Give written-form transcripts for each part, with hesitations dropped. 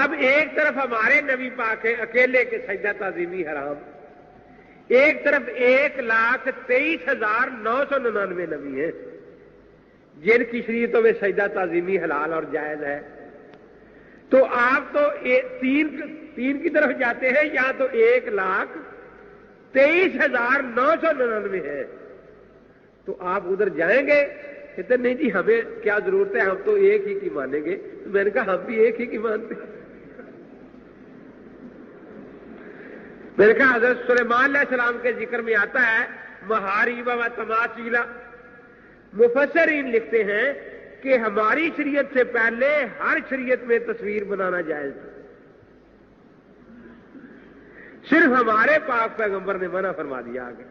اب ایک طرف ہمارے نبی پاک ہیں اکیلے کے سجدہ تعظیمی حرام، ایک طرف 1,23,999 نبی ہیں جن کی شریعتوں میں سجدہ تعظیمی حلال اور جائز ہے. تو آپ تو تین کی طرف جاتے ہیں، یہاں تو 1,23,999 ہے. تو آپ ادھر جائیں گے؟ کہتے نہیں جی ہمیں کیا ضرورت ہے، ہم تو ایک ہی کی مانیں گے. تو میں نے کہا ہم بھی ایک ہی کی مانتے ہیں. میں نے کہا حضرت سلیمان علیہ السلام کے ذکر میں آتا ہے محاریب و تماثیلا. مفسرین لکھتے ہیں کہ ہماری شریعت سے پہلے ہر شریعت میں تصویر بنانا جائز تھا، صرف ہمارے پاک پیغمبر نے منع فرما دیا آگے.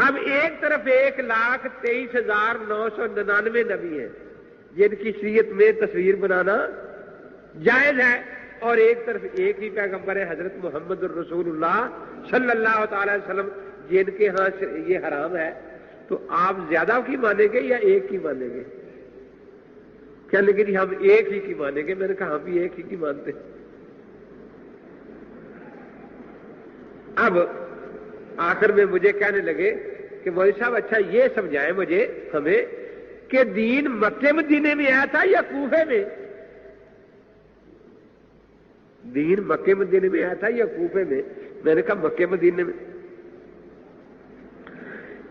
اب ایک طرف 1,23,999 نبی ہیں جن کی شریعت میں تصویر بنانا جائز ہے، اور ایک طرف ایک ہی پیغمبر ہے حضرت محمد الرسول اللہ صلی اللہ تعالی وسلم جن کے ہاں یہ حرام ہے. تو آپ زیادہ کی مانیں گے یا ایک کی مانیں گے؟ کہنے لگے جی ہم ایک ہی کی مانیں گے. میں نے کہا ہم بھی ایک ہی کی مانتے ہیں. اب آخر میں مجھے کہنے لگے کہ مولوی صاحب اچھا یہ سمجھائیں مجھے ہمیں کہ دین مکے مدینے میں آیا تھا یا کوفے میں؟ دین مکے مدینے میں آیا تھا یا کوفے میں؟ میں نے کہا مکے مدینے میں.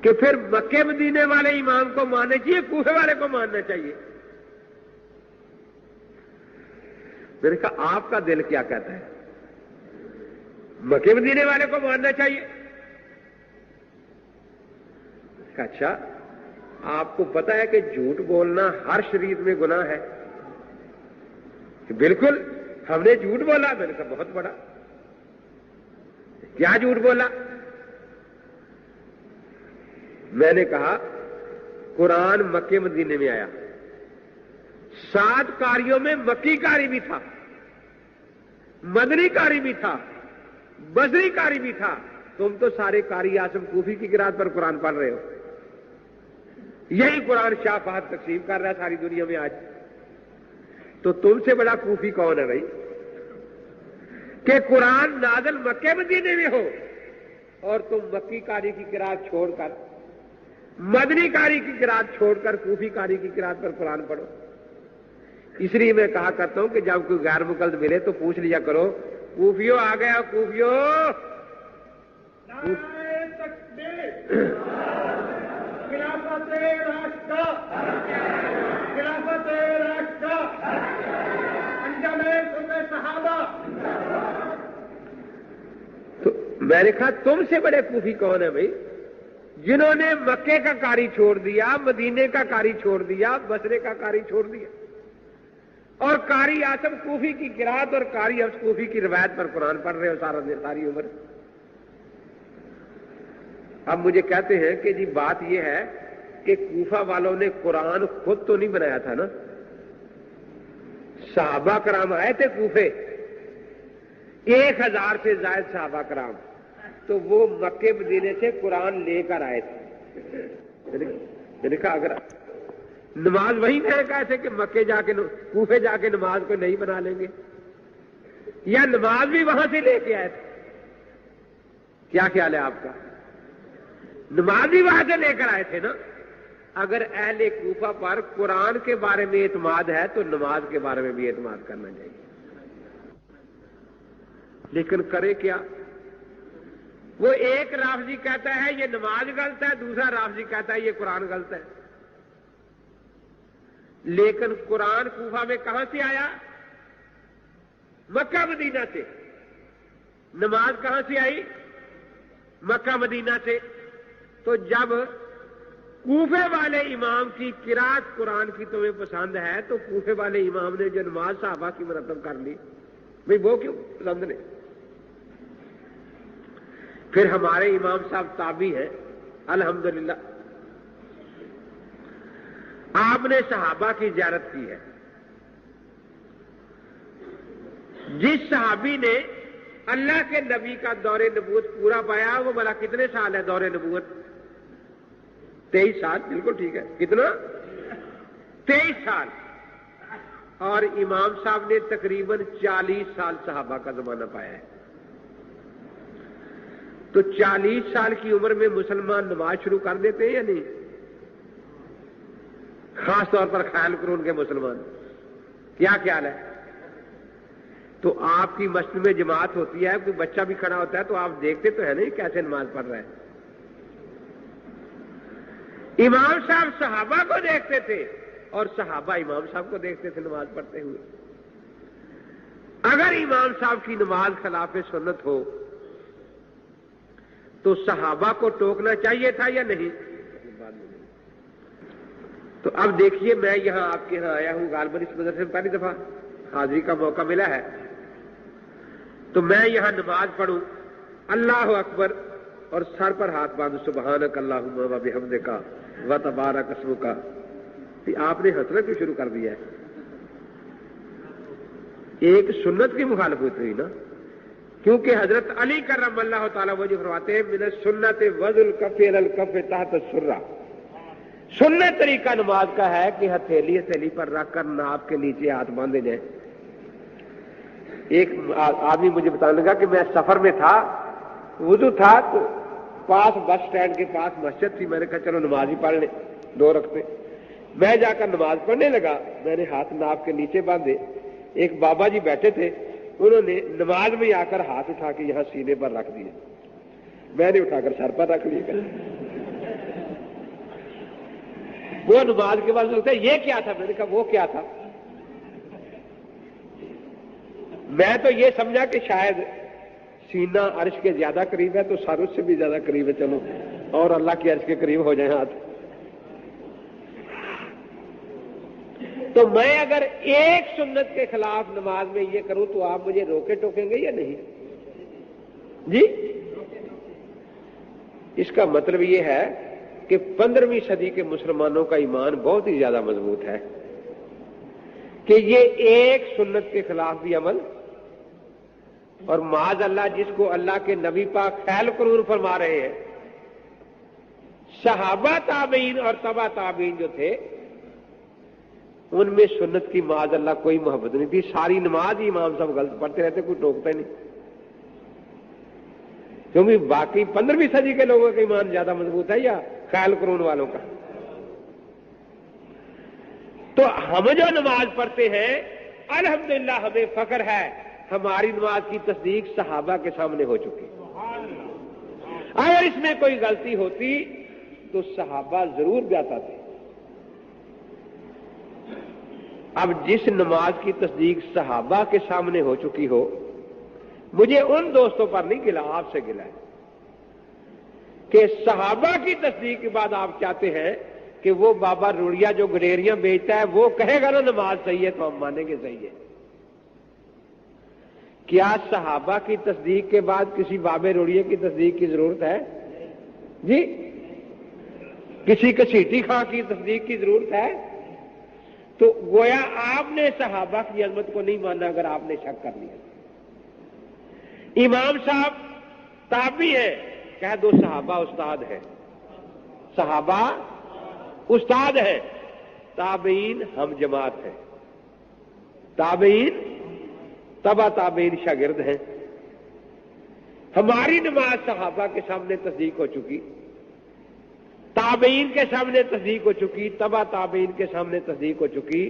کہ پھر مکے مدینے والے امام کو ماننا چاہیے کوفے والے کو ماننا چاہیے؟ میں نے کہا آپ کا دل کیا کہتا ہے؟ مکے مدینے والے کو ماننا چاہیے. اچھا آپ کو پتا ہے کہ جھوٹ بولنا ہر شریعت میں گناہ ہے؟ کہ بالکل ہم نے جھوٹ بولا. میں نے کہا بہت بڑا. کیا جھوٹ بولا؟ میں نے کہا قرآن مکے مدینے میں آیا، 7 قاریوں میں مکی قاری بھی تھا، مدنی قاری بھی تھا، بصری قاری بھی تھا. تم تو سارے قاری اعظم کوفی کی قرات پر قرآن پڑھ رہے ہو. یہی قرآن شاہ فہد تقسیم کر رہا ہے ساری دنیا میں آج. تو تم سے بڑا کوفی کون ہے بھائی کہ قرآن نازل مکے مدینے میں ہو اور تم مکی قاری کی قرات چھوڑ کر، مدنی قاری کی قرات چھوڑ کر کوفی قاری کی قرات پر قرآن پڑھو. اس لیے میں کہا کرتا ہوں کہ جب کوئی غیر مقلد ملے تو پوچھ لیا کرو کوفیو آ گیا کوفیو. تو میں نے کہا تم سے بڑے کوفی کون ہے بھائی جنہوں نے مکے کا قاری چھوڑ دیا، مدینے کا قاری چھوڑ دیا، بصرے کا قاری چھوڑ دیا، اور قاری اعظم کوفی کی قرات اور قاری حفص کوفی کی روایت پر قرآن پڑھ رہے ہو ساری عمر. اب مجھے کہتے ہیں کہ جی بات یہ ہے کہ کوفہ والوں نے قرآن خود تو نہیں بنایا تھا نا، صحابہ کرام آئے تھے کوفے، 1000 سے زائد صحابہ کرام، تو وہ مکے مدینے سے قرآن لے کر آئے تھے. میں نے کہا اگر نماز وہی نہیں کہتے کہ مکے جا کے کوفے جا کے نماز کو نہیں بنا لیں گے، یا نماز بھی وہاں سے لے کے آئے تھے؟ کیا خیال ہے آپ کا؟ نماز بھی وہاں سے لے کر آئے تھے نا. اگر اہل کوفہ پر قرآن کے بارے میں اعتماد ہے تو نماز کے بارے میں بھی اعتماد کرنا چاہیے. لیکن کرے کیا؟ وہ ایک رافضی کہتا ہے یہ نماز غلط ہے، دوسرا رافضی کہتا ہے یہ قرآن غلط ہے. لیکن قرآن کوفہ میں کہاں سے آیا؟ مکہ مدینہ سے. نماز کہاں سے آئی؟ مکہ مدینہ سے. تو جب کوفے والے امام کی قرات قرآن کی تمہیں پسند ہے تو کوفے والے امام نے جو نماز صحابہ کی مرتب کر لی بھئی وہ کیوں پسند نہیں؟ پھر ہمارے امام صاحب تابعی ہیں الحمدللہ، آپ نے صحابہ کی زیارت کی ہے. جس صحابی نے اللہ کے نبی کا دور نبوت پورا پایا وہ بھلا کتنے سال ہے دور نبوت؟ 23 سال. بالکل ٹھیک ہے. کتنا؟ 23 سال. اور امام صاحب نے تقریباً 40 سال صحابہ کا زمانہ پایا ہے. تو 40 سال کی عمر میں مسلمان نماز شروع کر دیتے ہیں یا نہیں؟ خاص طور پر خیال قرون کے مسلمان کیا خیال ہے؟ تو آپ کی مسجد میں جماعت ہوتی ہے، کوئی بچہ بھی کھڑا ہوتا ہے تو آپ دیکھتے تو ہے نہیں کیسے نماز پڑھ رہا ہے. امام صاحب صحابہ کو دیکھتے تھے اور صحابہ امام صاحب کو دیکھتے تھے نماز پڑھتے ہوئے. اگر امام صاحب کی نماز خلاف سنت ہو تو صحابہ کو ٹوکنا چاہیے تھا یا نہیں؟ تو اب دیکھیے، میں یہاں آپ کے یہاں آیا ہوں، غالباً اس مدرسے میں پہلی دفعہ حاضری کا موقع ملا ہے، تو میں یہاں نماز پڑھوں، اللہ اکبر، اور سر پر ہاتھ باندھ سبحانک اللہم و بحمدک و تبارک اسمک. آپ نے ہنسنا کیوں شروع کر دیا ہے؟ ایک سنت کی مخالفت ہوئی نا، کیونکہ حضرت علی کرم اللہ تعالیٰ وجہ فرماتے ہیں من السنت وضع الکف علی الکف تحت السرہ. سنت طریقہ نماز کا ہے کہ ہتھیلی پر رکھ کر ناف کے نیچے ہاتھ باندھے جائیں. ایک آدمی مجھے بتانے لگا کہ میں سفر میں تھا، وضو تھا، تو پاس بس اسٹینڈ کے پاس مسجد تھی، میں نے کہا چلو نماز ہی پڑھ لیں 2 رکعتیں. میں جا کر نماز پڑھنے لگا، میں نے ہاتھ ناف کے نیچے باندھے. ایک بابا جی بیٹھے تھے، انہوں نے نماز میں آ کر ہاتھ اٹھا کے یہاں سینے پر رکھ دیے. میں نے اٹھا کر سر پر رکھ لیے. وہ نماز کے بعد لگتا ہے یہ کیا تھا؟ میں نے کہا وہ کیا تھا؟ میں تو یہ سمجھا کہ شاید سینہ عرش کے زیادہ قریب ہے تو سر اس سے بھی زیادہ قریب ہے، چلو اور اللہ کے عرش کے قریب ہو جائیں ہاتھ. تو میں اگر ایک سنت کے خلاف نماز میں یہ کروں تو آپ مجھے روکے ٹوکیں گے یا نہیں؟ جی، اس کا مطلب یہ ہے کہ 15ویں صدی کے مسلمانوں کا ایمان بہت ہی زیادہ مضبوط ہے کہ یہ ایک سنت کے خلاف بھی عمل، اور معاذ اللہ جس کو اللہ کے نبی پاک خیال قرون فرما رہے ہیں، صحابہ تابعین اور تبع تابعین جو تھے ان میں سنت کی معاذ اللہ کوئی محبت نہیں تھی. ساری نماز ہی امام صاحب غلط پڑھتے رہتے، کوئی ٹوکتا نہیں، کیونکہ باقی 15ویں صدی کے لوگوں کا ایمان زیادہ مضبوط ہے یا خیال قرون والوں کا. تو ہم جو نماز پڑھتے ہیں الحمدللہ ہمیں فخر ہے، ہماری نماز کی تصدیق صحابہ کے سامنے ہو چکی. اگر اس میں کوئی غلطی ہوتی تو صحابہ ضرور جاتا تھے. اب جس نماز کی تصدیق صحابہ کے سامنے ہو چکی ہو، مجھے ان دوستوں پر نہیں گلا، آپ سے گلا ہے کہ صحابہ کی تصدیق کے بعد آپ چاہتے ہیں کہ وہ بابا روڑیا جو گڈیریاں بیچتا ہے وہ کہے گا نا نماز صحیح ہے تو ہم مانیں گے صحیح ہے. کیا صحابہ کی تصدیق کے بعد کسی بابے روڑیے کی تصدیق کی ضرورت ہے؟ جی، کسی کسیٹی خاں کی تصدیق کی ضرورت ہے؟ تو گویا آپ نے صحابہ کی عظمت کو نہیں مانا اگر آپ نے شک کر لیا. امام صاحب تابعی ہیں، کہہ دو صحابہ استاد ہیں. صحابہ استاد ہیں، تابعین ہم جماعت ہیں، تابعین تبع تابعین شاگرد ہیں. ہماری نماز صحابہ کے سامنے تصدیق ہو چکی، تابعین کے سامنے تصدیق ہو چکی، تبع تابعین کے سامنے تصدیق ہو چکی.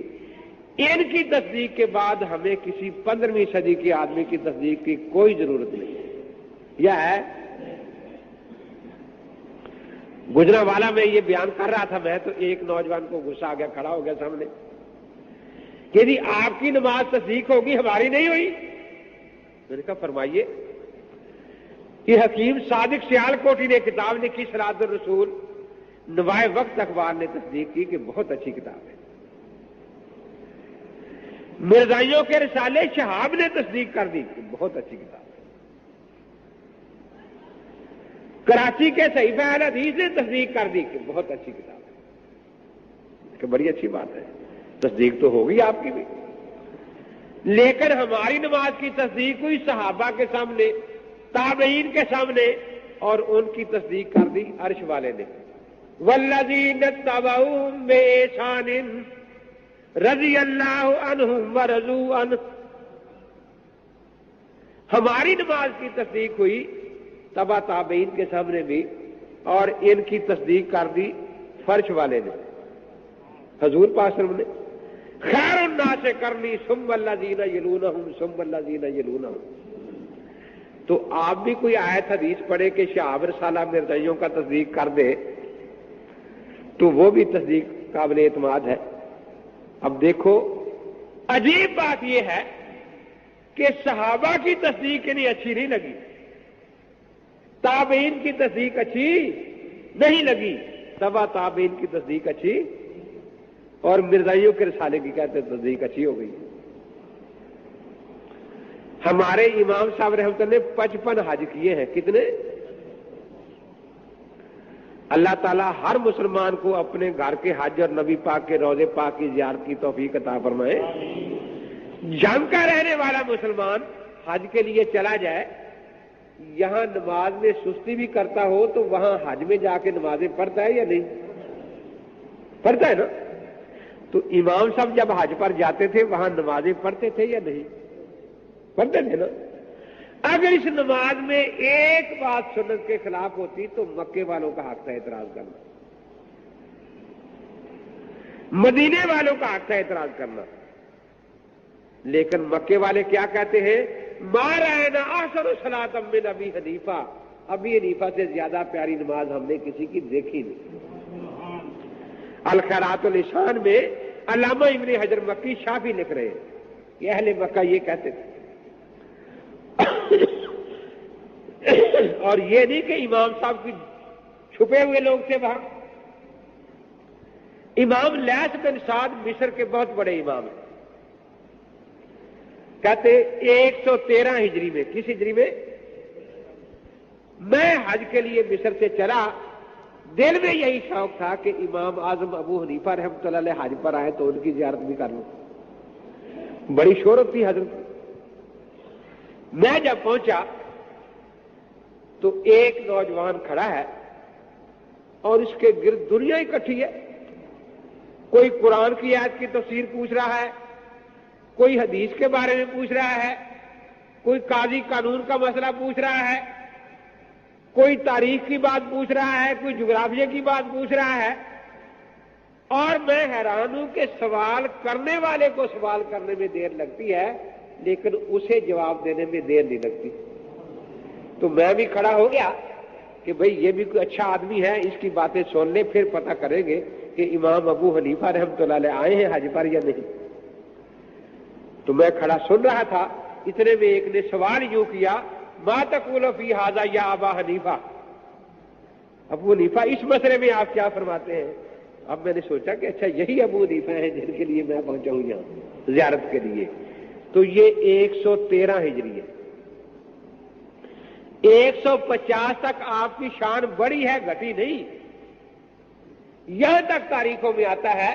ان کی تصدیق کے بعد ہمیں کسی 15ویں صدی کے آدمی کی تصدیق کی کوئی ضرورت نہیں ہے. یا ہے؟ گجرانوالہ میں یہ بیان کر رہا تھا میں، تو ایک نوجوان کو غصہ آ گیا، کھڑا ہو گیا سامنے کہ جی آپ کی نماز تصدیق ہوگی ہماری نہیں ہوئی. میں نے کہا فرمائیے. کہ حکیم صادق سیال کوٹی نے کتاب لکھی صراط الرسول، نوائے وقت اخبار نے تصدیق کی کہ بہت اچھی کتاب ہے. مرزائیوں کے رسالے شہاب نے تصدیق کر دی کہ بہت اچھی کتاب ہے. کراچی کے صحیفہ اہل حدیث نے تصدیق کر دی کہ بہت اچھی کتاب ہے. کہ بڑی اچھی بات ہے، تصدیق تو ہوگی آپ کی بھی. لیکن ہماری نماز کی تصدیق ہوئی صحابہ کے سامنے، تابعین کے سامنے، اور ان کی تصدیق کر دی عرش والے نے. والذین اتبعوہم بإحسان رضی اللہ عنہم ورضوا عنہ. ہماری نماز کی تصدیق ہوئی تبع تابعین کے سامنے بھی، اور ان کی تصدیق کر دی فرش والے نے، حضور پاک صلی اللہ علیہ وسلم نے. خیر الناس کرنی ثم الذین یلونہم ثم الذین یلونہم. تو آپ بھی کوئی آیت حدیث پڑھے کہ شہاب رسالہ مرزائیوں کا تصدیق کر دے تو وہ بھی تصدیق قابل اعتماد ہے. اب دیکھو عجیب بات یہ ہے کہ صحابہ کی تصدیق انہیں اچھی نہیں لگی، تابعین کی تصدیق اچھی نہیں لگی، تبع تابعین کی تصدیق اچھی، اور مرزائیوں کے رسالے کی کہتے ہیں تصدیق اچھی ہو گئی. ہمارے امام صاحب رحمۃ اللہ نے 55 حج کیے ہیں. کتنے؟ اللہ تعالیٰ ہر مسلمان کو اپنے گھر کے حج اور نبی پاک کے روضے پاک کی زیارت کی توفیق عطا فرمائے. جنگ کا رہنے والا مسلمان حج کے لیے چلا جائے، یہاں نماز میں سستی بھی کرتا ہو تو وہاں حج میں جا کے نمازیں پڑھتا ہے یا نہیں؟ پڑھتا ہے نا. تو امام صاحب جب حج پر جاتے تھے وہاں نمازیں پڑھتے تھے یا نہیں؟ پڑھتے تھے نا. اگر اس نماز میں ایک بات سنت کے خلاف ہوتی تو مکے والوں کا حق تھا اعتراض کرنا، مدینے والوں کا حق تھا اعتراض کرنا. لیکن مکے والے کیا کہتے ہیں؟ ما رأینا احسن صلاۃ من ابی حنیفہ، ابی حنیفہ سے زیادہ پیاری نماز ہم نے کسی کی دیکھی نہیں. الخیرات الشان میں علامہ ابن حجر مکی شافعی لکھ رہے ہیں کہ اہل مکہ یہ کہتے تھے. اور یہ نہیں کہ امام صاحب کی چھپے ہوئے لوگ تھے وہاں. امام لیث بن سعد مصر کے بہت بڑے امام ہیں. کہتے 113 ہجری میں، کس ہجری میں حج کے لیے مصر سے چلا، دل میں یہی شوق تھا کہ امام اعظم ابو حنیفہ رحمۃ اللہ علیہ حج پر آئے تو ان کی زیارت بھی کر لوں. بڑی شہرت تھی حضرت. میں جب پہنچا تو ایک نوجوان کھڑا ہے اور اس کے گرد دنیا اکٹھی ہے. کوئی قرآن کی آیت کی تفسیر پوچھ رہا ہے، کوئی حدیث کے بارے میں پوچھ رہا ہے، کوئی قاضی قانون کا مسئلہ پوچھ رہا ہے، کوئی تاریخ کی بات پوچھ رہا ہے، کوئی جغرافیہ کی بات پوچھ رہا ہے. اور میں حیران ہوں کہ سوال کرنے والے کو سوال کرنے میں دیر لگتی ہے لیکن اسے جواب دینے میں دیر نہیں لگتی. تو میں بھی کھڑا ہو گیا کہ بھئی یہ بھی کوئی اچھا آدمی ہے، اس کی باتیں سن لیں پھر پتہ کریں گے کہ امام ابو حنیفہ رحمۃ اللہ علیہ آئے ہیں حج پر یا نہیں. تو میں کھڑا سن رہا تھا، اتنے میں ایک نے سوال یوں کیا، ما تقول فی ھذا یا ابا حنیفہ، ابو حنیفہ اس مسئلے میں آپ کیا فرماتے ہیں؟ اب میں نے سوچا کہ اچھا یہی ابو حنیفہ ہیں جن کے لیے میں پہنچا ہوں یہاں زیارت کے لیے. تو یہ 113 ہجری ہے. 150 تک آپ کی شان بڑی ہے، گھٹی نہیں. یہاں تک تاریخوں میں آتا ہے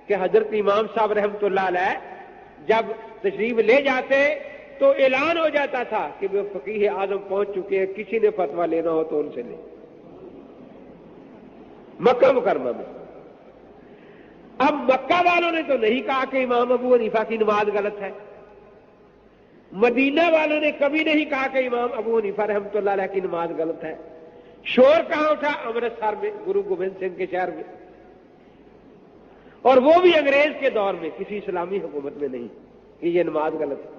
کہ حضرت امام صاحب رحمۃ اللہ علیہ جب تشریف لے جاتے تو اعلان ہو جاتا تھا کہ وہ فقیہ اعظم پہنچ چکے ہیں، کسی نے فتویٰ لینا ہو تو ان سے لیں. مکہ مکرمہ میں. اب مکہ والوں نے تو نہیں کہا کہ امام ابو حنیفہ کی نماز غلط ہے، مدینہ والوں نے کبھی نہیں کہا کہ امام ابو حنیفہ رحمۃ اللہ علیہ کی نماز غلط ہے. شور کہاں اٹھا؟ امرتسر میں، گرو گوبند سنگھ کے شہر میں، اور وہ بھی انگریز کے دور میں، کسی اسلامی حکومت میں نہیں کہ یہ نماز غلط ہے.